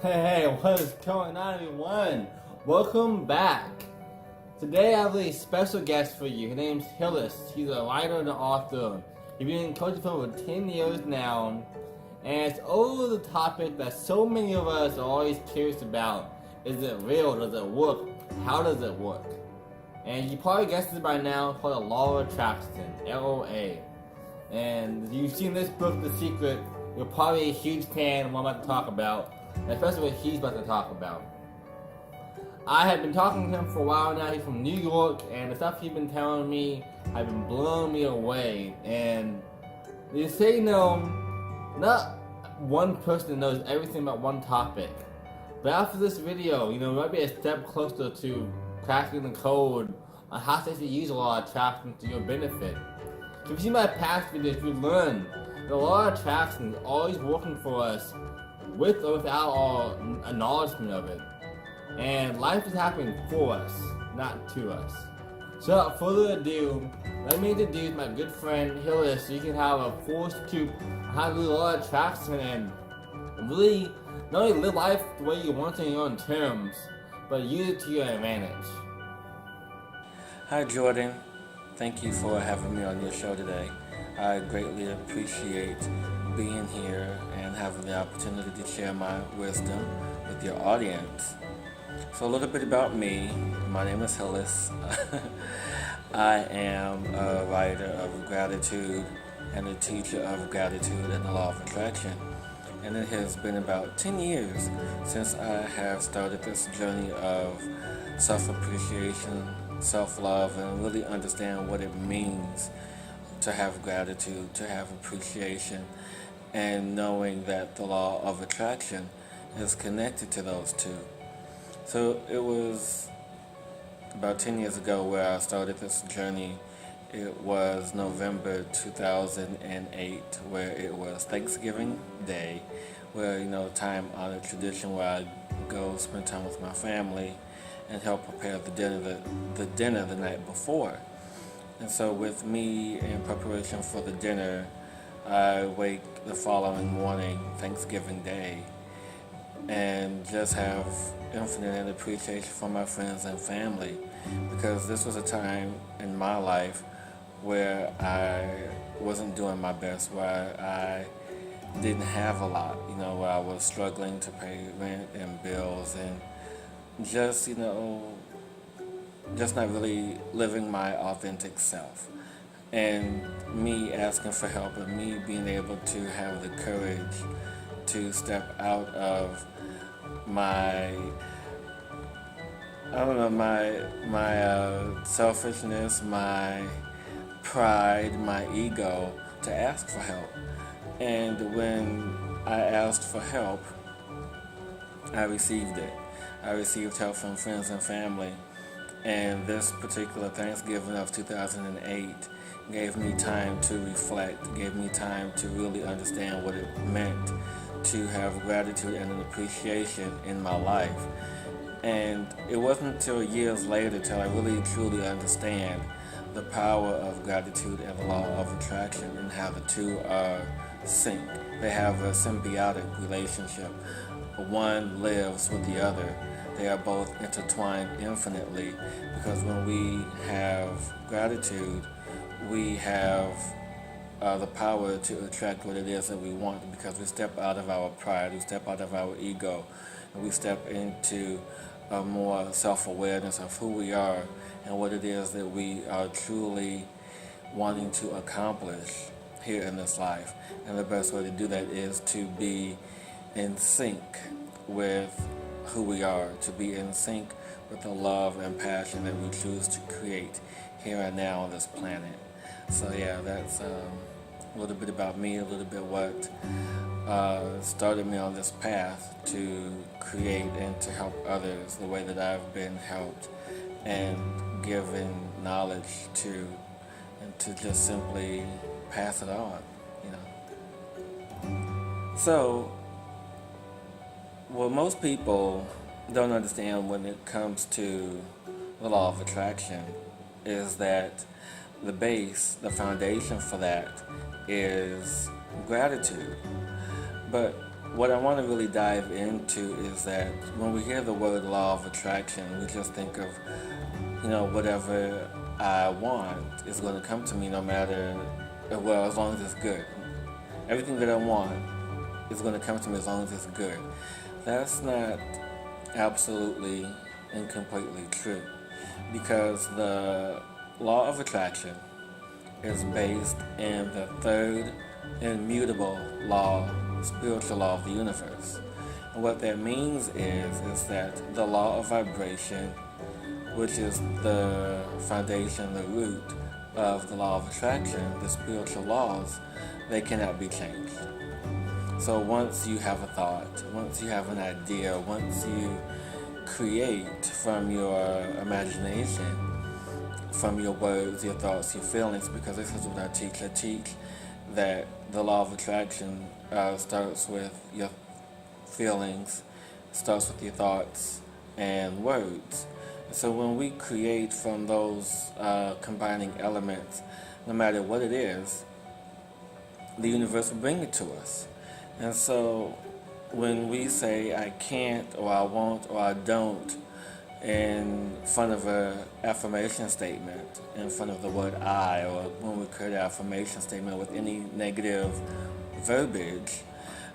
Hey, what is going on, everyone? Welcome back. Today I have a special guest for you. His name's Hillis. He's a writer and an author. He's been coaching for over 10 years now, and it's over the topic that so many of us are always curious about. Is it real? Does it work? How does it work? And you probably guessed it by now, it's called the Law of Attraction, LOA. And if you've seen this book, The Secret, you're probably a huge fan of what I'm about to talk about, especially what he's about to talk about. I have been talking to him for a while now. He's from New York, and the stuff he's been telling me has been blowing me away. And they say, not one person knows everything about one topic. But after this video, we might be a step closer to cracking the code on how to actually use a law of attraction to your benefit. So if you see my past videos, you learn the law of attraction is always working for us with or without our acknowledgement of it. And life is happening for us, not to us. So without further ado, let me introduce my good friend Hillis so you can have a full scoop on how to do the law of attraction and really not only live life the way you want it in your own terms, but use it to your advantage. Hi Jordan, thank you for having me on your show today. I greatly appreciate being here and having the opportunity to share my wisdom with your audience. So a little bit about me. My name is Hillis. I am a writer of gratitude and a teacher of gratitude and the law of attraction. And it has been about 10 years since I have started this journey of self-appreciation, self-love, and really understand what it means to have gratitude, to have appreciation, and knowing that the law of attraction is connected to those two. So it was about 10 years ago where I started this journey. It was November 2008, where it was Thanksgiving Day, where, time-honored tradition where I go spend time with my family and help prepare the dinner the night before. And so with me in preparation for the dinner, I wake the following morning, Thanksgiving Day, and just have infinite appreciation for my friends and family, because this was a time in my life where I wasn't doing my best, where I didn't have a lot, where I was struggling to pay rent and bills and just not really living my authentic self. And me asking for help and me being able to have the courage to step out of my selfishness, my pride, my ego, to ask for help. And when I asked for help, I received it. I received help from friends and family. And this particular Thanksgiving of 2008 gave me time to reflect, gave me time to really understand what it meant to have gratitude and an appreciation in my life. And it wasn't until years later till I really truly understand the power of gratitude and the law of attraction and how the two are synced. They have a symbiotic relationship. One lives with the other. They are both intertwined infinitely, because when we have gratitude, we have the power to attract what it is that we want, because we step out of our pride, we step out of our ego, and we step into a more self-awareness of who we are and what it is that we are truly wanting to accomplish here in this life. And the best way to do that is to be in sync with who we are, to be in sync with the love and passion that we choose to create here and now on this planet. So yeah, that's a little bit about me, a little bit what started me on this path to create and to help others the way that I've been helped and given knowledge to, and to just simply pass it on, So, what most people don't understand when it comes to the law of attraction is that the base, the foundation for that is gratitude. But what I want to really dive into is that when we hear the word law of attraction, we just think of, whatever I want is going to come to me no matter, well, as long as it's good. Everything that I want is going to come to me as long as it's good. That's not absolutely and completely true, because the law of attraction is based in the third immutable law, spiritual law of the universe. And what that means is that the law of vibration, which is the foundation, the root of the law of attraction, the spiritual laws, they cannot be changed. So once you have a thought, once you have an idea, once you create from your imagination, from your words, your thoughts, your feelings, because this is what I teach. I teach that the law of attraction starts with your feelings, starts with your thoughts and words. So when we create from those combining elements, no matter what it is, the universe will bring it to us. And so when we say I can't or I won't or I don't in front of an affirmation statement, in front of the word I, or when we create an affirmation statement with any negative verbiage,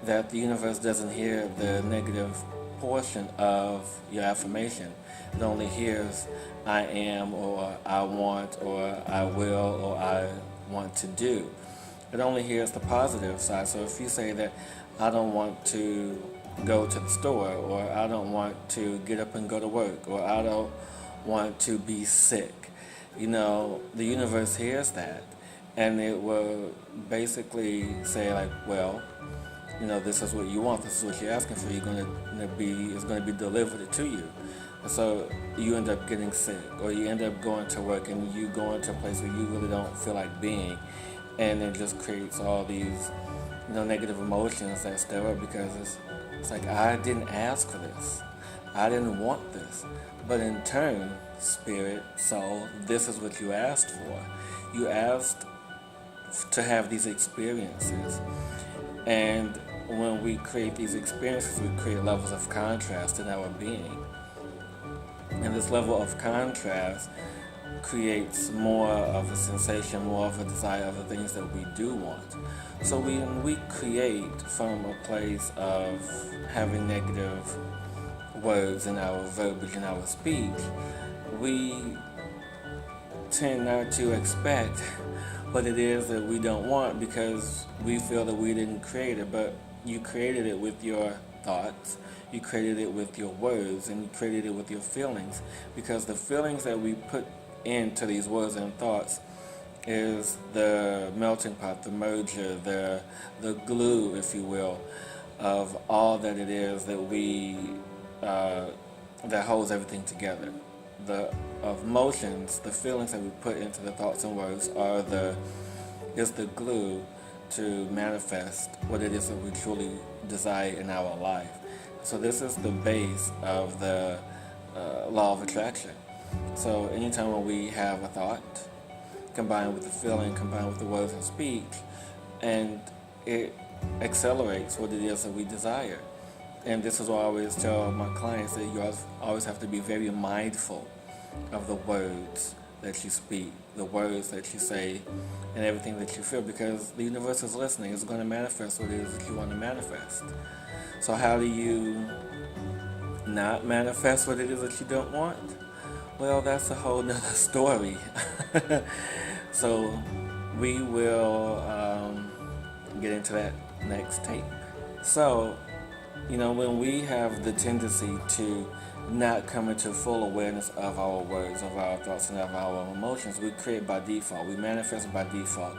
that the universe doesn't hear the negative portion of your affirmation. It only hears I am, or I want, or I will, or I want to do. It only hears the positive side. So if you say that I don't want to go to the store, or I don't want to get up and go to work, or I don't want to be sick, the universe hears that, and it will basically say like, well, this is what you want, this is what you're asking for, it's going to be delivered to you. And so you end up getting sick, or you end up going to work and you go into a place where you really don't feel like being, and it just creates all these negative emotions that stir up, because it's like, I didn't ask for this, I didn't want this, but in turn, spirit, soul, this is what you asked for. You asked to have these experiences, and when we create these experiences, we create levels of contrast in our being. And this level of contrast creates more of a sensation, more of a desire of the things that we do want. So when we create from a place of having negative words in our verbiage, in our speech, we tend not to expect what it is that we don't want, because we feel that we didn't create it. But you created it with your thoughts, you created it with your words, and you created it with your feelings, because the feelings that we put into these words and thoughts is the melting pot, the merger, the glue, if you will, of all that it is that we that holds everything together. The emotions, the feelings that we put into the thoughts and words is the glue to manifest what it is that we truly desire in our life. So this is the base of the law of attraction. So anytime when we have a thought, combined with the feeling, combined with the words and speech, and it accelerates what it is that we desire. And this is why I always tell my clients that you always have to be very mindful of the words that you speak, the words that you say, and everything that you feel, because the universe is listening. It's going to manifest what it is that you want to manifest. So how do you not manifest what it is that you don't want? Well, that's a whole nother story. So we will get into that next tape. So, when we have the tendency to not come into full awareness of our words, of our thoughts, and of our emotions, we create by default. We manifest by default.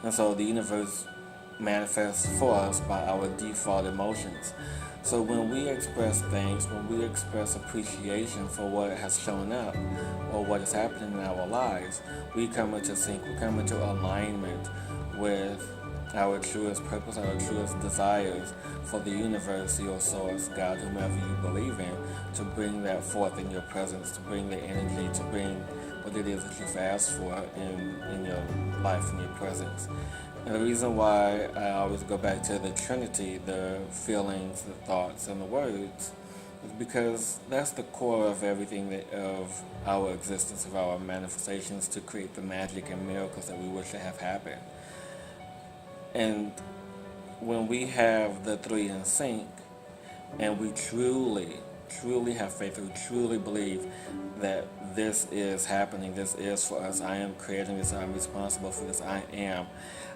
And so the universe manifests for us by our default emotions. So when we express things, when we express appreciation for what has shown up or what is happening in our lives, we come into sync, we come into alignment with our truest purpose, our truest desires for the universe, your source, God, whomever you believe in, to bring that forth in your presence, to bring the energy, to bring what it is that you've asked for in your life, in your presence. And the reason why I always go back to the Trinity, the feelings, the thoughts, and the words, is because that's the core of everything of our existence, of our manifestations to create the magic and miracles that we wish to have happen. And when we have the three in sync, and we truly have faith, we truly believe that this is happening, this is for us, I am creating this, I'm responsible for this, I am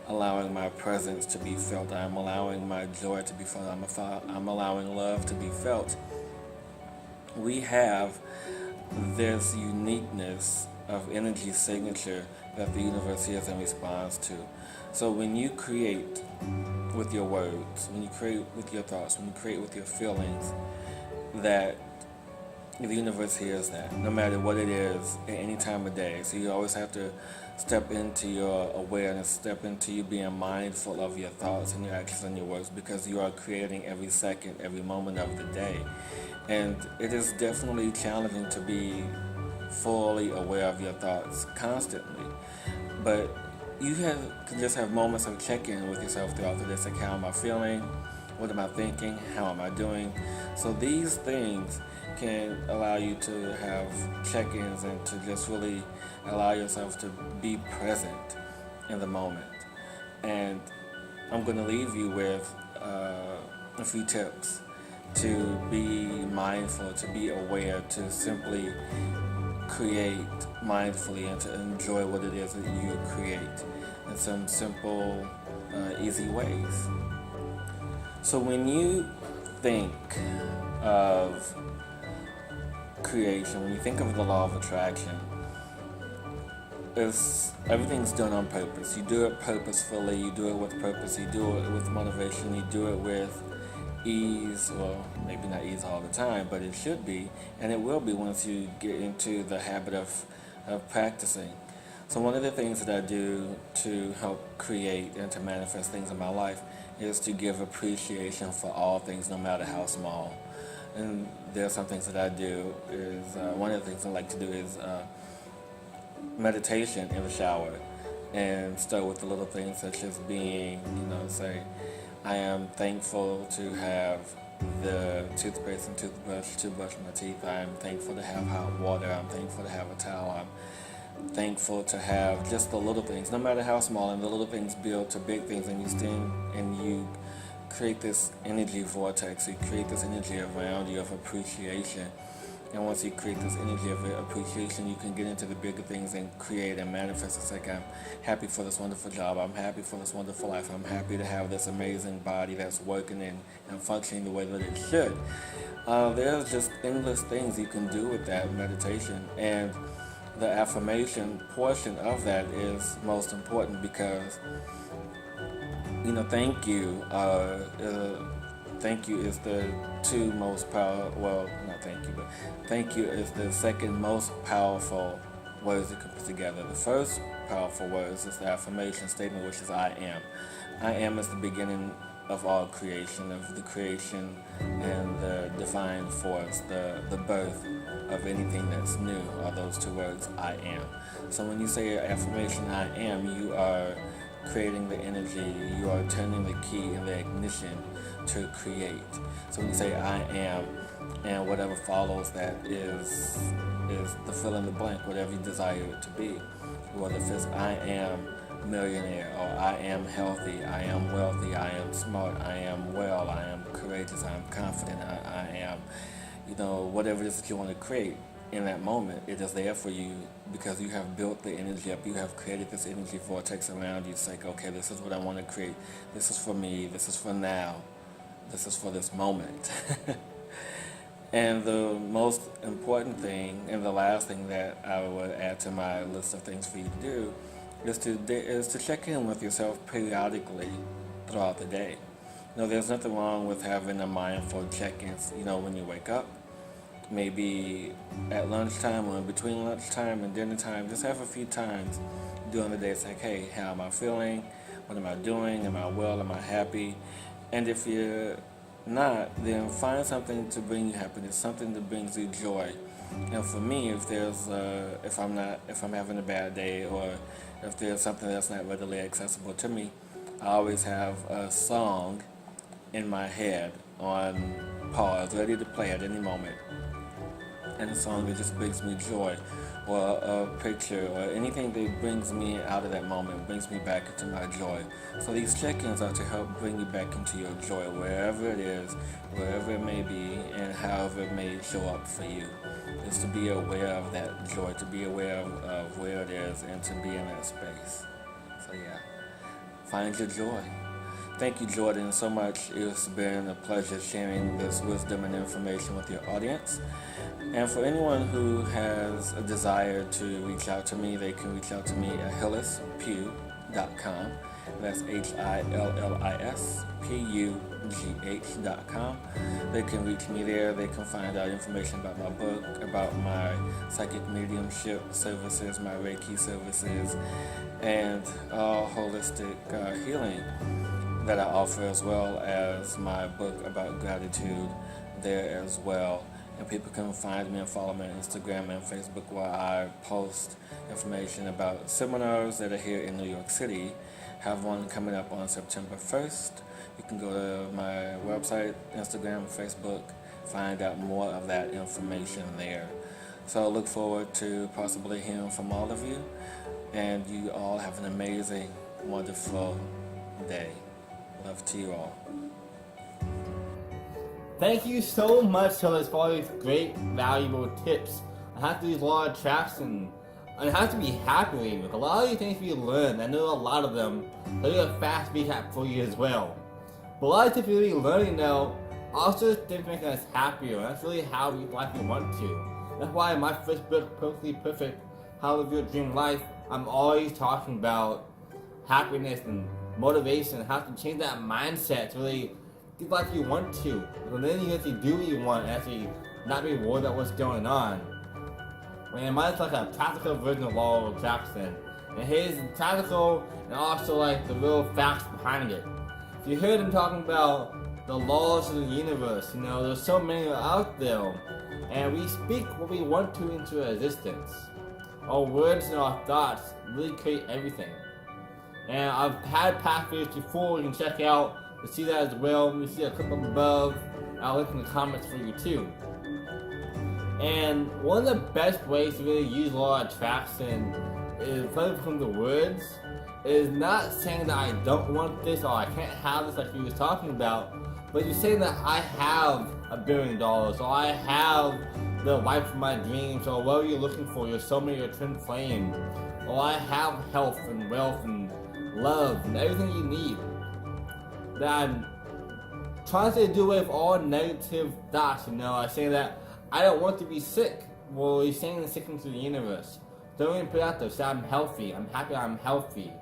allowing my presence to be felt, I'm allowing my joy to be felt, I'm allowing love to be felt. We have this uniqueness of energy signature that the universe hears and responds to. So when you create with your words, when you create with your thoughts, when you create with your feelings, that the universe hears that, no matter what it is, at any time of day. So you always have to step into your awareness, step into you being mindful of your thoughts and your actions and your words, because you are creating every second, every moment of the day. And it is definitely challenging to be fully aware of your thoughts constantly. But you can just have moments of check-in with yourself throughout the day. It's like, how am I feeling? What am I thinking? How am I doing? So these things can allow you to have check-ins and to just really allow yourself to be present in the moment. And I'm going to leave you with a few tips to be mindful, to be aware, to simply create mindfully and to enjoy what it is that you create in some simple, easy ways. So when you think of creation, when you think of the law of attraction, everything's done on purpose. You do it purposefully, you do it with purpose, you do it with motivation, you do it with ease, or maybe not ease all the time, but it should be, and it will be once you get into the habit of practicing. So one of the things that I do to help create and to manifest things in my life is to give appreciation for all things, no matter how small. And there are some things that I do is, one of the things I like to do is meditation in the shower, and start with the little things such as being, say, I am thankful to have the toothpaste and toothbrush to brush my teeth. I am thankful to have hot water. I'm thankful to have a towel. I'm thankful to have just the little things, no matter how small, and the little things build to big things, and you stand and you create this energy vortex. You create this energy around you of appreciation. And once you create this energy of appreciation, you can get into the bigger things and create and manifest. It's like, I'm happy for this wonderful job. I'm happy for this wonderful life. I'm happy to have this amazing body that's working and functioning the way that it should. There's just endless things you can do with that meditation. And the affirmation portion of that is most important because, thank you. Thank you is the two most powerful, well, not thank you, but thank you is the second most powerful words that can put together. The first powerful words is the affirmation statement, which is I am. I am is the beginning of all creation, of the creation and the divine force, the birth of anything that's new, are those two words, I am. So when you say your affirmation, I am, you are creating the energy, you are turning the key in the ignition to create. So when you say I am, and whatever follows that is the fill in the blank, whatever you desire it to be. Whether it's I am millionaire, or I am healthy, I am wealthy, I am smart, I am well, I am courageous, I am confident, I am, whatever it is that you want to create in that moment, it is there for you because you have built the energy up. You have created this energy vortex around you. It's like, okay, this is what I want to create. This is for me. This is for now. This is for this moment. And the most important thing, and the last thing that I would add to my list of things for you to do, is to check in with yourself periodically throughout the day. There's nothing wrong with having a mindful check-ins, when you wake up. Maybe at lunchtime or in between lunchtime and dinner time, just have a few times during the day. It's like, hey, how am I feeling? What am I doing? Am I well? Am I happy? And if you're not, then find something to bring you happiness, something that brings you joy. And for me, if I'm having a bad day, or if there's something that's not readily accessible to me, I always have a song in my head on pause, ready to play at any moment. And a song that just brings me joy, or a picture, or anything that brings me out of that moment, brings me back into my joy. So these check-ins are to help bring you back into your joy, wherever it is, wherever it may be, and however it may show up for you. Is to be aware of that joy, to be aware of where it is, and to be in that space. So yeah, find your joy. Thank you, Jordan, so much. It's been a pleasure sharing this wisdom and information with your audience. And for anyone who has a desire to reach out to me, they can reach out to me at HillisPugh.com. That's HillisPugh.com. They can reach me there. They can find out information about my book, about my psychic mediumship services, my Reiki services, and holistic healing that I offer, as well as my book about gratitude there as well. And people can find me and follow me on Instagram and Facebook, where I post information about seminars that are here in New York City. Have one coming up on September 1st. You can go to my website, Instagram, Facebook, find out more of that information there. So I look forward to possibly hearing from all of you, and you all have an amazing, wonderful day. Love to you all. Thank you so much, Hillis, for all these great, valuable tips on how to use law of attraction and how to be happy with it. A lot of these things we learned, I know a lot of them, so I'll do a fast recap for you as well. But a lot of tips we're really learning now, also things making us happier, and that's really how we like we want to. That's why in my first book, Perfectly Perfect, How to Live Your Dream Life, I'm always talking about happiness and motivation, how to change that mindset to really live like you want to. And then you actually do what you want and actually not be worried about what's going on. And mine's like a practical version of law of attraction. And his practical and also like the real facts behind it. If you heard him talking about the laws of the universe, there's so many out there. And we speak what we want to into existence. Our words and our thoughts really create everything. And I've had past videos before, you can check out to see that as well. You see a clip up above. I'll link in the comments for you too. And one of the best ways to really use law of attraction is from the words is not saying that I don't want this or I can't have this like you was talking about, but you're saying that I have $1 billion or I have the wife of my dreams or whatever you're looking for, your soulmate, your twin flame, or I have health and wealth and love and everything you need. That I'm trying to do away with all negative thoughts, I say that I don't want to be sick. Well, you're saying the sickness to the universe. Don't even put out there, say I'm healthy, I'm happy I'm healthy.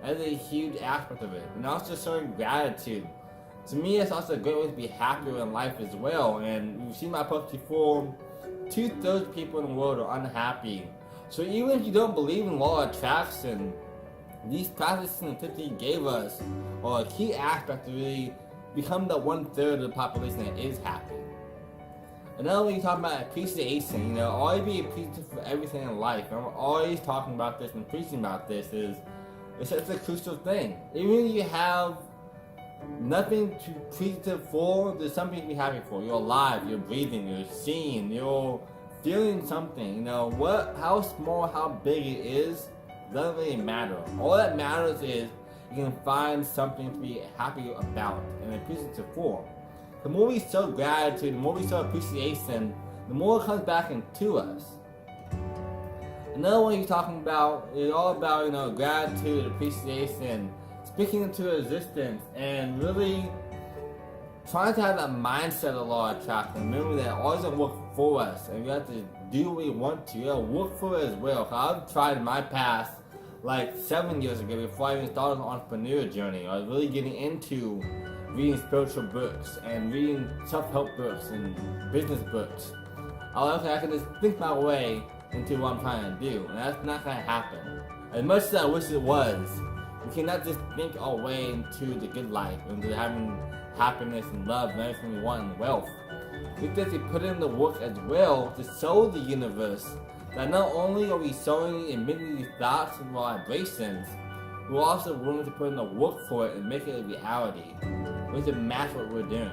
That's a huge aspect of it. And also showing gratitude. To me, it's also a great way to be happier in life as well. And you've seen my post before, 2/3 of people in the world are unhappy. So even if you don't believe in law of attraction, these practices and tips he gave us are a key aspect to really become the 1/3 of the population that is happy. Another when you talk about appreciation, always be appreciative for everything in life. And I'm always talking about this and preaching about this it's such a crucial thing. Even if you have nothing to appreciative for, there's something to be happy for. You're alive, you're breathing, you're seeing, you're feeling something. How small, how big it is, doesn't really matter. All that matters is you can find something to be happy about and appreciative for. The more we show gratitude, the more we show appreciation, the more it comes back into us. Another one you're talking about is all about, gratitude, appreciation, speaking into existence, and really trying to have that mindset of law of attraction. Remember that it always doesn't work for us, and we have to do what we want to. Work for it as well. I've tried in my past, like 7 years ago, before I even started an entrepreneur journey. I was really getting into reading spiritual books and reading self-help books and business books. I can just think my way into what I'm trying to do, and that's not going to happen. As much as I wish it was, we cannot just think our way into the good life, into having happiness and love and everything we want and wealth. We have to put in the work as well to show the universe that not only are we showing and emitting these thoughts and vibrations, we're also willing to put in the work for it and make it a reality. We have to match what we're doing.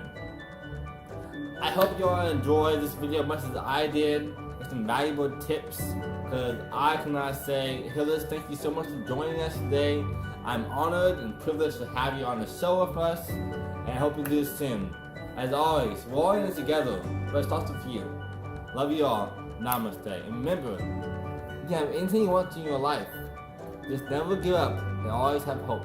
I hope you all enjoyed this video as much as I did, with some valuable tips, because I cannot say, Hillis, thank you so much for joining us today. I'm honored and privileged to have you on the show with us, and I hope you do this soon. As always, we're all in this together, but it starts with you. Love you all. Namaste. And remember, if you have anything you want to in your life, just never give up and always have hope.